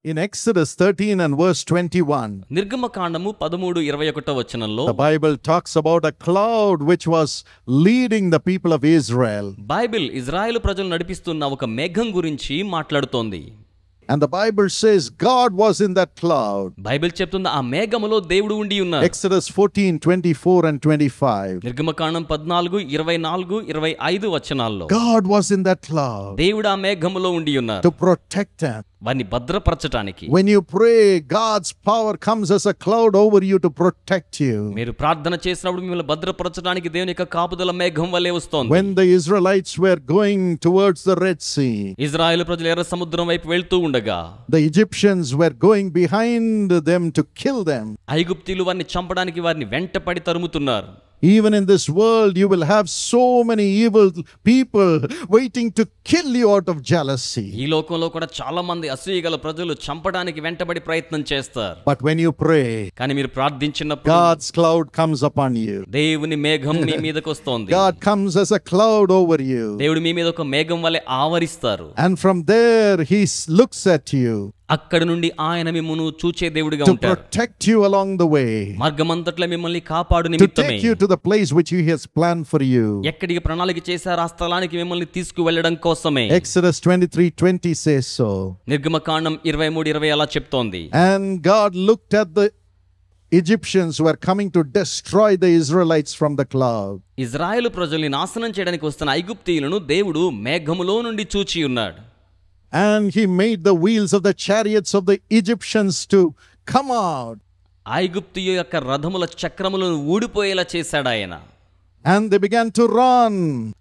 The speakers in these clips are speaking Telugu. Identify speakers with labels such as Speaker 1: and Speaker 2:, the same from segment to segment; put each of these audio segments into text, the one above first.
Speaker 1: In Exodus 13 and verse 21,
Speaker 2: నిర్గమకాండము 13:21 వచనంలో
Speaker 1: the Bible talks about a cloud which was leading the people of Israel.
Speaker 2: Bible Israel ప్రజలు నడిపిస్తున్న ఒక మేఘం గురించి మాట్లాడుతోంది.
Speaker 1: And the Bible says God was in that cloud.
Speaker 2: Bible చెప్తుంది ఆ మేఘములో దేవుడు ఉండి ఉన్నారు.
Speaker 1: Exodus 14:24 and 25.
Speaker 2: నిర్గమకాండం 14, 24, 25 వచనాల్లో
Speaker 1: God was in that cloud
Speaker 2: దేవుడు ఆ మేఘములో ఉండి ఉన్నారు
Speaker 1: to protect them.
Speaker 2: వారిని భద్రపరచటానికి.
Speaker 1: When you pray, God's power comes as a cloud over you to protect you.
Speaker 2: మీరు ప్రార్థన చేసినప్పుడు మిమ్మల్ని భద్రపరచడానికి దేవుని యొక్క కాపుదల మేఘం వలె వస్తోంది.
Speaker 1: When the Israelites were going towards the Red Sea,
Speaker 2: Israel ప్రజలు ఎర్ర సముద్రం వైపు వెళ్తూ ఉండగా
Speaker 1: the Egyptians were going behind them to kill them.
Speaker 2: ఐగుప్తీయులు వారిని చంపడానికి వారిని వెంటపడి తరుముతున్నారు.
Speaker 1: Even in this world, you will have so many evil people waiting to kill you out of jealousy.
Speaker 2: ఈ లోకంలో కూడా చాలా మంది అసూయగల ప్రజలు చంపడానికి వెంటబడి ప్రయత్నం చేస్తారు.
Speaker 1: But when you pray,
Speaker 2: కానీ మీరు ప్రార్థించినప్పుడు
Speaker 1: God's cloud comes upon you.
Speaker 2: దేవుని మేఘం మీ మీదకి వస్తోంది.
Speaker 1: God comes as a cloud over you.
Speaker 2: దేవుడు మీ మీద ఒక మేఘం వలె ఆవరిస్తారు.
Speaker 1: And from there, He looks at you.
Speaker 2: అక్కడ నుండి ఆయన మిమ్మును చూచే దేవుడిగా
Speaker 1: to
Speaker 2: ఉంటారు.
Speaker 1: protect you along the way,
Speaker 2: మార్గమంతట్లో మిమ్మల్ని కాపాడు
Speaker 1: to
Speaker 2: నిమిత్తమే
Speaker 1: take you to the place which He has planned for you.
Speaker 2: ఎక్కడికి ప్రణాళిక చేశారు ఆ స్థలానికి మిమ్మల్ని తీసుకువెళ్ళడం కోసమే.
Speaker 1: Exodus 23:20 says so.
Speaker 2: నిర్గమకాండం 23:20 అలా చెప్తోంది.
Speaker 1: And God looked at the Egyptians who were coming to destroy the Israelites from the cloud.
Speaker 2: Israel ప్రజల్ని నాశనం చేయడానికి వస్తున్న ఐగుప్తీయులను దేవుడు మేఘములో నుండి చూచి ఉన్నాడు.
Speaker 1: And He made the wheels of the chariots of the Egyptians to come out.
Speaker 2: ఐగుప్తీయుల యొక్క రథముల చక్రములను ఊడిపోయేలా చేశాడు ఆయన.
Speaker 1: And they began to run.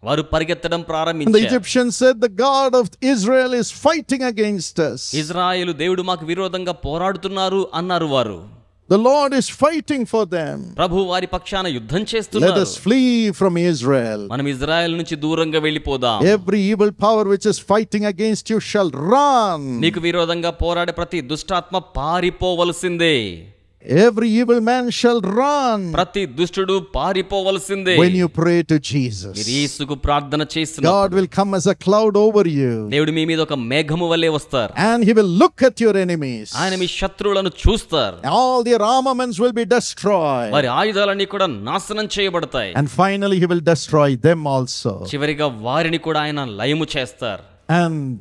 Speaker 2: వారు పరిగెత్తడం
Speaker 1: And the
Speaker 2: ప్రారంభించారు.
Speaker 1: Egyptians said, the God of Israel is fighting against us.
Speaker 2: Israel దేవుడు మాకు విరోధంగా పోరాడుతున్నారు అన్నారు వారు.
Speaker 1: The Lord is fighting for them.
Speaker 2: ప్రభు వారి పక్షాన యుద్ధం
Speaker 1: Let
Speaker 2: చేస్తున్నారు.
Speaker 1: us flee from Israel.
Speaker 2: మనం ఇజ్రాయెల్ నుంచి దూరంగా వెళ్ళిపోదాం.
Speaker 1: Every evil power which is fighting against you shall run.
Speaker 2: నీకు విరోధంగా పోరాడే ప్రతి దుష్టాత్మ పారిపోవలసిందే.
Speaker 1: Every evil man shall run.
Speaker 2: ప్రతి దుష్టుడు పారిపోవలసిందే.
Speaker 1: When you pray to
Speaker 2: మీరు
Speaker 1: Jesus,
Speaker 2: యేసుకు ప్రార్థన
Speaker 1: God
Speaker 2: చేస్తున్నప్పుడు
Speaker 1: will come as a cloud over you.
Speaker 2: దేవుడు మీ మీద ఒక మేఘము వలె వస్తారు.
Speaker 1: And He will look at your enemies.
Speaker 2: ఆయన మీ శత్రువులను చూస్తారు.
Speaker 1: All their armaments will be destroyed.
Speaker 2: వారి ఆయుధాలన్నీ కూడా నాశనం చేయబడతాయి.
Speaker 1: And finally He will destroy them also.
Speaker 2: చివరిగా వారిని కూడా ఆయన లయము చేస్తారు.
Speaker 1: And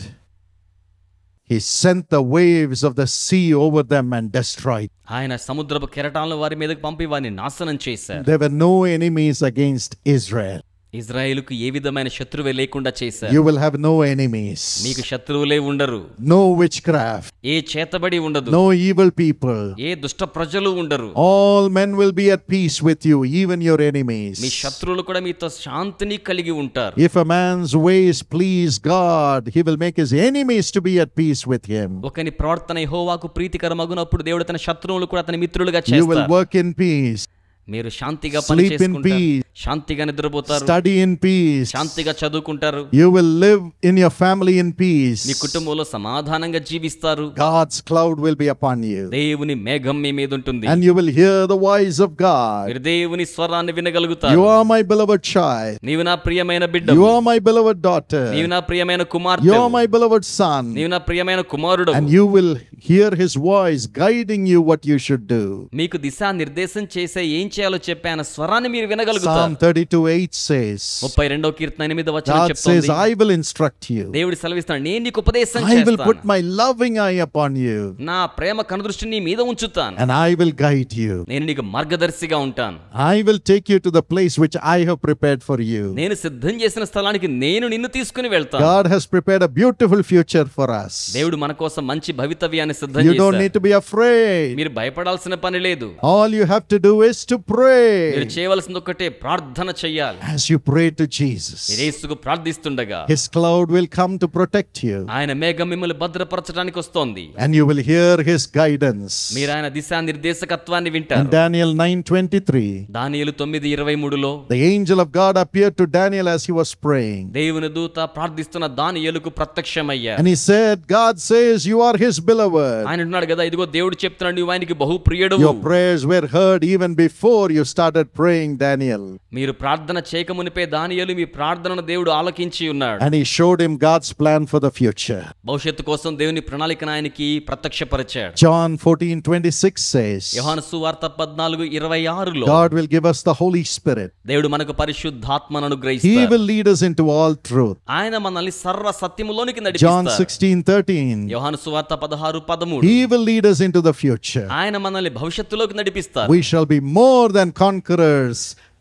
Speaker 1: He sent the waves of the sea over them and destroyed.
Speaker 2: ఆయన సముద్రపు కెరటాలను వారి మీదకి పంపి వారిని నాశనం చేశారు.
Speaker 1: There were no enemies against Israel.
Speaker 2: ఇజ్రాయేలుకు ఏ విధమైన శత్రువే లేకుండా చేశారు.
Speaker 1: You will have no enemies.
Speaker 2: మీకు శత్రువులే ఉండరు.
Speaker 1: No witchcraft.
Speaker 2: ఏ చేతబడి ఉండదు.
Speaker 1: No evil people.
Speaker 2: ఏ దుష్ట ప్రజలు ఉండరు.
Speaker 1: All men will be at peace with you, even your enemies.
Speaker 2: మీ శత్రువులు కూడా మీతో శాంతిని కలిగి ఉంటారు.
Speaker 1: If a man's ways please God, he will make his enemies to be at peace with him.
Speaker 2: ఒకని ప్రవర్తన యెహోవాకు ప్రీతికరమగునప్పుడు దేవుడు తన శత్రువులు కూడా అతని మిత్రులుగా
Speaker 1: You will
Speaker 2: చేస్తారు.
Speaker 1: work in peace.
Speaker 2: మీరు శాంతిగా పని
Speaker 1: Sleep in
Speaker 2: చేసుకుంటారు.
Speaker 1: peace.
Speaker 2: శాంతిగా నిద్రపోతారు.
Speaker 1: Study in peace.
Speaker 2: శాంతిగా చదువుకుంటారు.
Speaker 1: You will live in your family in peace.
Speaker 2: మీ కుటుంబంలో సమాధానంగా జీవిస్తారు.
Speaker 1: God's cloud will be upon you.
Speaker 2: దేవుని మేఘం మీ మీద ఉంటుంది.
Speaker 1: And you will hear the voice of God.
Speaker 2: మీరు దేవుని స్వరాన్ని వినగలుగుతారు.
Speaker 1: You are my beloved child.
Speaker 2: నీవు నా ప్రియమైన బిడ్డ.
Speaker 1: You are my beloved daughter.
Speaker 2: నీవు నా ప్రియమైన కుమార్తె.
Speaker 1: You are my beloved son.
Speaker 2: నీవు నా ప్రియమైన కుమారుడు.
Speaker 1: And you will hear His voice guiding you what you should do.
Speaker 2: మీకు దిశా నిర్దేశం చేసే ఏం చేయాలో చెప్పే ఆయన స్వరాన్ని మీరు వినగలుగుతారు.
Speaker 1: Psalm 32:8 says,
Speaker 2: 32వ కీర్తన 8వ వచనం
Speaker 1: God says,
Speaker 2: చెప్తోంది.
Speaker 1: I will instruct you.
Speaker 2: దేవుడు సెలవిస్తాడు, నేను నీకు ఉపదేశం
Speaker 1: I will
Speaker 2: చేస్తాను.
Speaker 1: put my loving eye upon you.
Speaker 2: నా ప్రేమ కనుదృష్టిని నీ మీద ఉంచుతాను.
Speaker 1: And I will guide you.
Speaker 2: నేను నీకు మార్గదర్శిగా ఉంటాను.
Speaker 1: I will take you to the place which I have prepared for you.
Speaker 2: నేను సిద్ధం చేసిన స్థలానికి నేను నిన్ను తీసుకుని వెళ్తాను.
Speaker 1: God has prepared a beautiful future for us.
Speaker 2: దేవుడు మన కోసం మంచి భవితవ్యాన్ని సిద్ధం
Speaker 1: You don't
Speaker 2: చేశాడు.
Speaker 1: need to be afraid.
Speaker 2: మీరు భయపడాల్సిన పని లేదు.
Speaker 1: All you have to do is to pray.
Speaker 2: మీరు చేయవలసింది ఒకటే, ప్రార్థన చేయాలి.
Speaker 1: As you pray to Jesus,
Speaker 2: మీరు యేసుకు ప్రార్థిస్తుండగా
Speaker 1: His cloud will come to protect you.
Speaker 2: ఆయన మేఘం మిమ్మల్ని భద్రపరచడానికి వస్తోంది.
Speaker 1: And you will hear His guidance.
Speaker 2: మీరు ఆయన దిశా నిర్దేశకత్వాన్ని
Speaker 1: In
Speaker 2: వింటారు.
Speaker 1: Daniel 9:23,
Speaker 2: దానియేలు 9:23లో
Speaker 1: the angel of God appeared to Daniel as he was praying.
Speaker 2: దేవుని దూత ప్రార్థిస్తున్న దానియేలుకు ప్రత్యక్షమయ్యారు.
Speaker 1: And he said, God says you are His beloved.
Speaker 2: ఆయన అన్నాడు కదా, ఇదిగో దేవుడు చెప్తున్నాడు, నువ్వు ఆయనకి బహు ప్రియుడవు.
Speaker 1: Your prayers were heard even before before you started praying, Daniel.
Speaker 2: మీరు ప్రార్థన చేయకమునిపే దానియేలు మీ ప్రార్థనను దేవుడు ఆలకించి ఉన్నాడు.
Speaker 1: And he showed him God's plan for the future.
Speaker 2: భవిష్యత్తు కోసం దేవుని ప్రణాళికను ఆయనకి ప్రత్యక్షపరిచాడు.
Speaker 1: John 14:26 says,
Speaker 2: యోహాను సువార్త 14:26లో
Speaker 1: God will give us the Holy Spirit.
Speaker 2: దేవుడు మనకు పరిశుద్ధాత్మను
Speaker 1: He
Speaker 2: అనుగ్రహిస్తాడు.
Speaker 1: will lead us into all truth.
Speaker 2: ఆయన మనల్ని సర్వ సత్యములోనికి
Speaker 1: John
Speaker 2: నడిపిస్తాడు.
Speaker 1: 16:13.
Speaker 2: యోహాను సువార్త 16:13
Speaker 1: He will lead us into the future.
Speaker 2: ఆయన మనల్ని భవిష్యత్తులోకి నడిపిస్తారు.
Speaker 1: We shall be more than conquerors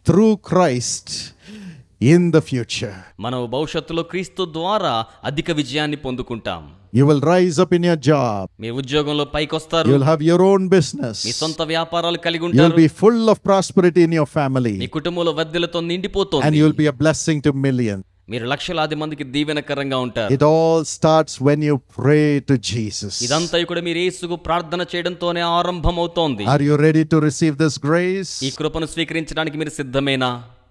Speaker 1: through Christ in the future.
Speaker 2: మనం భవిష్యత్తులో క్రీస్తు ద్వారా అధిక విజయాన్ని పొందుకుంటాం.
Speaker 1: You will rise up in your job.
Speaker 2: మీ ఉద్యోగంలో పైకొస్తారు.
Speaker 1: You will have your own business.
Speaker 2: మీ సొంత వ్యాపారాలు కలిగి
Speaker 1: You will
Speaker 2: ఉంటారు.
Speaker 1: be full of prosperity in your family.
Speaker 2: మీ కుటుంబంలో వర్ధలతో
Speaker 1: And
Speaker 2: నిండిపోతుంది.
Speaker 1: you will be a blessing to millions.
Speaker 2: మీరు లక్షలాది మందికి దీవెనకరంగా ఉంటారు.
Speaker 1: It all starts when you pray to Jesus.
Speaker 2: ఇదంతా కూడా మీరు యేసుకు ప్రార్థన చేయడంతోనే ఆరంభమవుతోంది.
Speaker 1: Are you ready to receive this grace?
Speaker 2: ఈ కృపను స్వీకరించడానికి మీరు సిద్ధమేనా?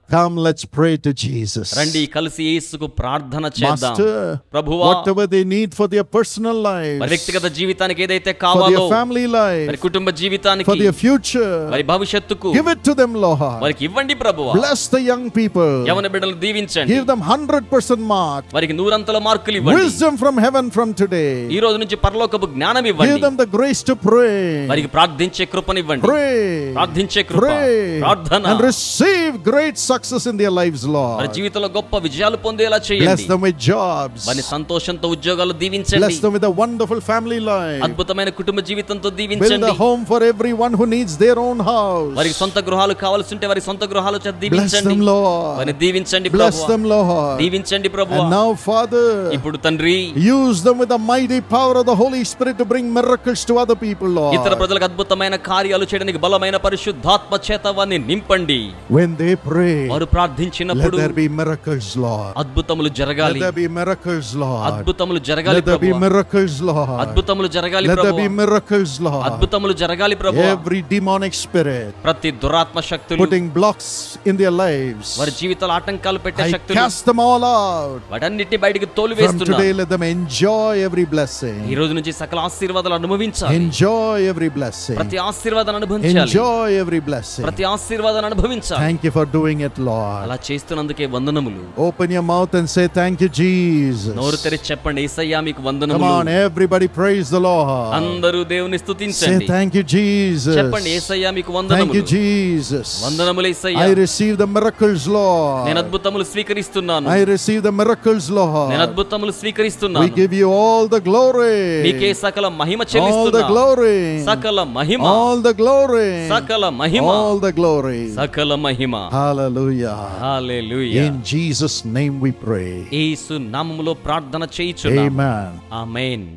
Speaker 1: Come, let's pray to Jesus.
Speaker 2: రండి కలిసి యేసుకు ప్రార్థన చేద్దాం.
Speaker 1: Master,
Speaker 2: ప్రభువా,
Speaker 1: whatever they need for their personal
Speaker 2: వారి
Speaker 1: lives,
Speaker 2: వ్యక్తిగత జీవితానికి ఏదైతే
Speaker 1: for
Speaker 2: కావాలో,
Speaker 1: their family
Speaker 2: వారి
Speaker 1: life,
Speaker 2: కుటుంబ
Speaker 1: for
Speaker 2: జీవితానికి,
Speaker 1: their future,
Speaker 2: వారి భవిష్యత్తుకు
Speaker 1: give it to them, Lord.
Speaker 2: వారికి ఇవ్వండి ప్రభువా.
Speaker 1: Bless the young people.
Speaker 2: యవన బిడ్డలను దీవించండి.
Speaker 1: Give them 100% mark.
Speaker 2: వారికి 100 మార్కులు ఇవ్వండి.
Speaker 1: Wisdom from heaven from today.
Speaker 2: ఈ రోజు నుంచి పరలోకపు జ్ఞానం
Speaker 1: Give
Speaker 2: ఇవ్వండి.
Speaker 1: them the grace to pray.
Speaker 2: వారికి ప్రార్థించే కృపను ఇవ్వండి.
Speaker 1: Pray.
Speaker 2: ప్రార్థించే కృప,
Speaker 1: Pray.
Speaker 2: ప్రార్థన.
Speaker 1: And receive great success in their lives,
Speaker 2: వారి
Speaker 1: Lord.
Speaker 2: జీవితంలో గొప్ప విజయాలు పొందేలా
Speaker 1: Bless
Speaker 2: చేయండి.
Speaker 1: them with jobs.
Speaker 2: వారి సంతోషంతో ఉద్యోగాలు దీవించండి.
Speaker 1: Bless them with a wonderful family life.
Speaker 2: అద్భుతమైన కుటుంబ జీవితంతో
Speaker 1: Build
Speaker 2: దీవించండి.
Speaker 1: a home for everyone who needs their own house.
Speaker 2: వారికి సొంత గృహాలు కావాల్సి ఉంటే వారి సొంత గృహాలు చేత
Speaker 1: Bless
Speaker 2: దీవించండి.
Speaker 1: them, Lord.
Speaker 2: వారిని దీవించండి
Speaker 1: Bless
Speaker 2: ప్రభువా.
Speaker 1: them, Lord.
Speaker 2: దీవించండి ప్రభువా.
Speaker 1: And now, Father,
Speaker 2: ఇప్పుడు తండ్రి,
Speaker 1: use them with the mighty power of the Holy Spirit to bring miracles to other people,
Speaker 2: ఇతర
Speaker 1: Lord.
Speaker 2: ప్రజలకు అద్భుతమైన కార్యాలు చేయడానికి బలమైన పరిశుద్ధాత్మ చేత వారిని నింపండి.
Speaker 1: When they pray,
Speaker 2: వారు
Speaker 1: let
Speaker 2: ప్రార్థించినప్పుడు
Speaker 1: there be miracles, Lord.
Speaker 2: అద్భుతములు
Speaker 1: Let
Speaker 2: జరగాలి.
Speaker 1: there be miracles, Lord.
Speaker 2: అద్భుతములు జరగాలి
Speaker 1: Let there be
Speaker 2: ప్రభువా.
Speaker 1: miracles, Lord.
Speaker 2: అద్భుతములు జరగాలి
Speaker 1: Let there be
Speaker 2: ప్రభువా.
Speaker 1: miracles, Lord.
Speaker 2: అద్భుతములు జరగాలి ప్రభువా.
Speaker 1: Every demonic spirit
Speaker 2: ప్రతి దురాత్మ శక్తులు,
Speaker 1: putting blocks in their lives,
Speaker 2: వారి జీవితాల ఆటంకాలు పెట్టే
Speaker 1: I
Speaker 2: శక్తులు,
Speaker 1: cast them all out.
Speaker 2: వాటన్నిటిని బయటికి
Speaker 1: From
Speaker 2: తోలివేస్తున్నా.
Speaker 1: today, let them enjoy every
Speaker 2: ఈ
Speaker 1: blessing.
Speaker 2: రోజు నుంచి సకల ఆశీర్వాదాలు అనుభవించాలి.
Speaker 1: Enjoy every blessing.
Speaker 2: ప్రతి ఆశీర్వాదాన్ని అనుభవించాలి.
Speaker 1: Enjoy every blessing.
Speaker 2: ప్రతి ఆశీర్వాదాన్ని అనుభవించాలి.
Speaker 1: Thank you for doing it, Lord.
Speaker 2: అలా చేస్తున్నందుకే వందనములు.
Speaker 1: Open your mouth and say, thank you, Jesus.
Speaker 2: నోరు తెరిచి చెప్పండి, యేసయ్యా మీకు
Speaker 1: Come
Speaker 2: వందనములు.
Speaker 1: on, everybody praise the Lord.
Speaker 2: అందరూ దేవుని
Speaker 1: Say,
Speaker 2: స్తుతించండి.
Speaker 1: thank you, Jesus.
Speaker 2: చెప్పండి, యేసయ్యా మీకు
Speaker 1: Thank
Speaker 2: వందనములు.
Speaker 1: you, Jesus.
Speaker 2: వందనములు యేసయ్యా.
Speaker 1: I receive the miracles, Lord.
Speaker 2: నేను అద్భుతములు స్వీకరిస్తున్నాను.
Speaker 1: I receive the miracles,
Speaker 2: నేను
Speaker 1: Lord.
Speaker 2: అద్భుతములు
Speaker 1: We
Speaker 2: స్వీకరిస్తున్నాను.
Speaker 1: give you all the glory.
Speaker 2: మీకే సకల మహిమ
Speaker 1: All the
Speaker 2: చెల్లిస్తున్నాను.
Speaker 1: glory.
Speaker 2: సకల మహిమ,
Speaker 1: All the glory.
Speaker 2: సకల మహిమ,
Speaker 1: All the glory.
Speaker 2: సకల మహిమ.
Speaker 1: Hallelujah.
Speaker 2: Hallelujah.
Speaker 1: In Jesus' name we pray.
Speaker 2: యేసు నామములో ప్రార్థన చేయుచున్నాము.
Speaker 1: Amen.
Speaker 2: ఆమేన్.